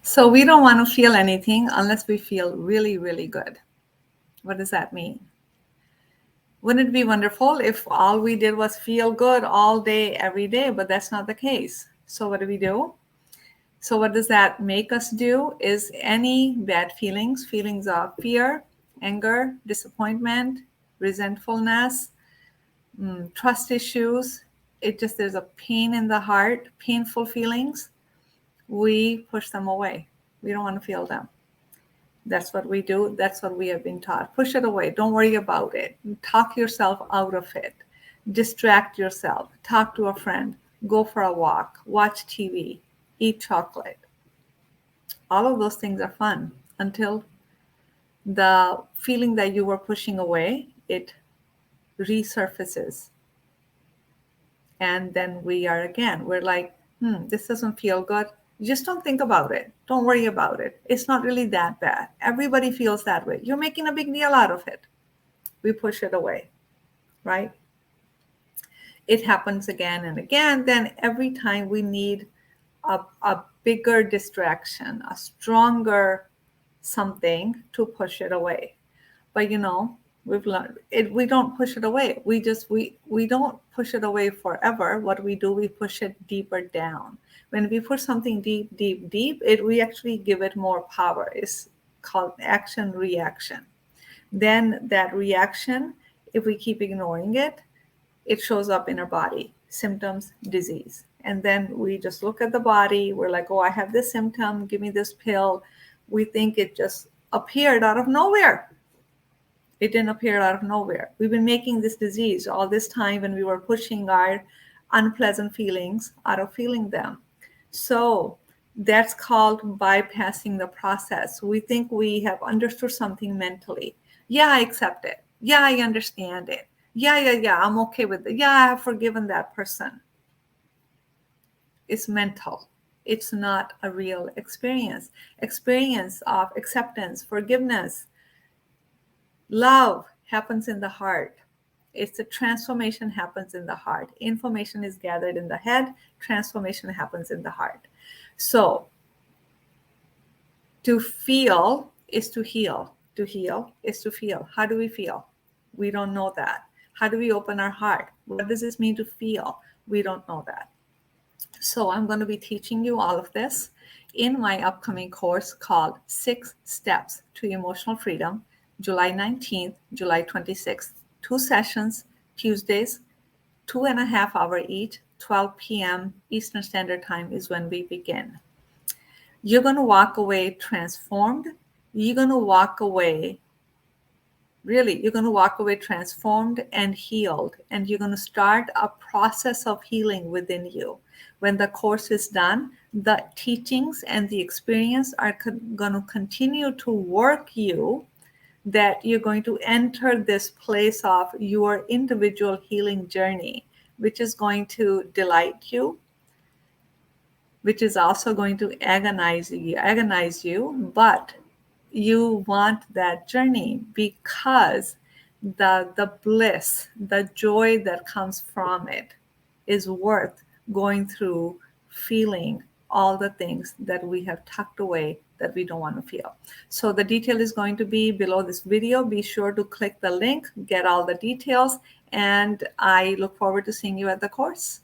So we don't want to feel anything unless we feel really, really good. What does that mean? Wouldn't it be wonderful if all we did was feel good all day, every day? But that's not the case. So what do? So what does that make us do is any bad feelings, feelings of fear, anger, disappointment, resentfulness, trust issues, there's a pain in the heart, painful feelings, we push them away. We don't want to feel them. That's what we do. That's what we have been taught. Push it away. Don't worry about it. Talk yourself out of it. Distract yourself. Talk to a friend. Go for a walk. Watch TV. Eat chocolate. All of those things are fun until the feeling that you were pushing away, it resurfaces. And then we're like, this doesn't feel good. Just don't think about it. Don't worry about it. It's not really that bad. Everybody feels that way. You're making a big deal out of it. We push it away, right? It happens again and again. Then every time we need a bigger distraction, a stronger something to push it away. But we've learned it. We don't push it away. We don't push it away forever. What we do, we push it deeper down. When we push something deep, deep, deep, we actually give it more power. It's called action reaction. Then that reaction, if we keep ignoring it, it shows up in our body, symptoms, disease. And then we just look at the body. We're like, oh, I have this symptom. Give me this pill. We think it just appeared out of nowhere. It didn't appear out of nowhere. We've been making this disease all this time when we were pushing our unpleasant feelings out of feeling them. So that's called bypassing the process. We think we have understood something mentally. Yeah, I accept it. Yeah, I understand it. Yeah, I'm okay with it. Yeah, I have forgiven that person. It's mental. It's not a real experience. Experience of acceptance, forgiveness, love happens in the heart. It's a transformation happens in the heart. Information is gathered in the head. Transformation happens in the heart. So to feel is to heal. To heal is to feel. How do we feel? We don't know that. How do we open our heart? What does this mean to feel? We don't know that. So I'm going to be teaching you all of this in my upcoming course called 6 Steps to Emotional Freedom, July 19th, July 26th. 2 sessions, Tuesdays, 2.5 hours each, 12 p.m. Eastern Standard Time is when we begin. You're going to walk away transformed. You're going to walk away transformed and healed. And you're going to start a process of healing within you. When the course is done, the teachings and the experience are going to continue to work you, that you're going to enter this place of your individual healing journey, which is going to delight you, which is also going to agonize you, but you want that journey because the bliss, the joy that comes from it is worth going through, feeling all the things that we have tucked away that we don't want to feel. So the detail is going to be below this video. Be sure to click the link, get all the details, and I look forward to seeing you at the course.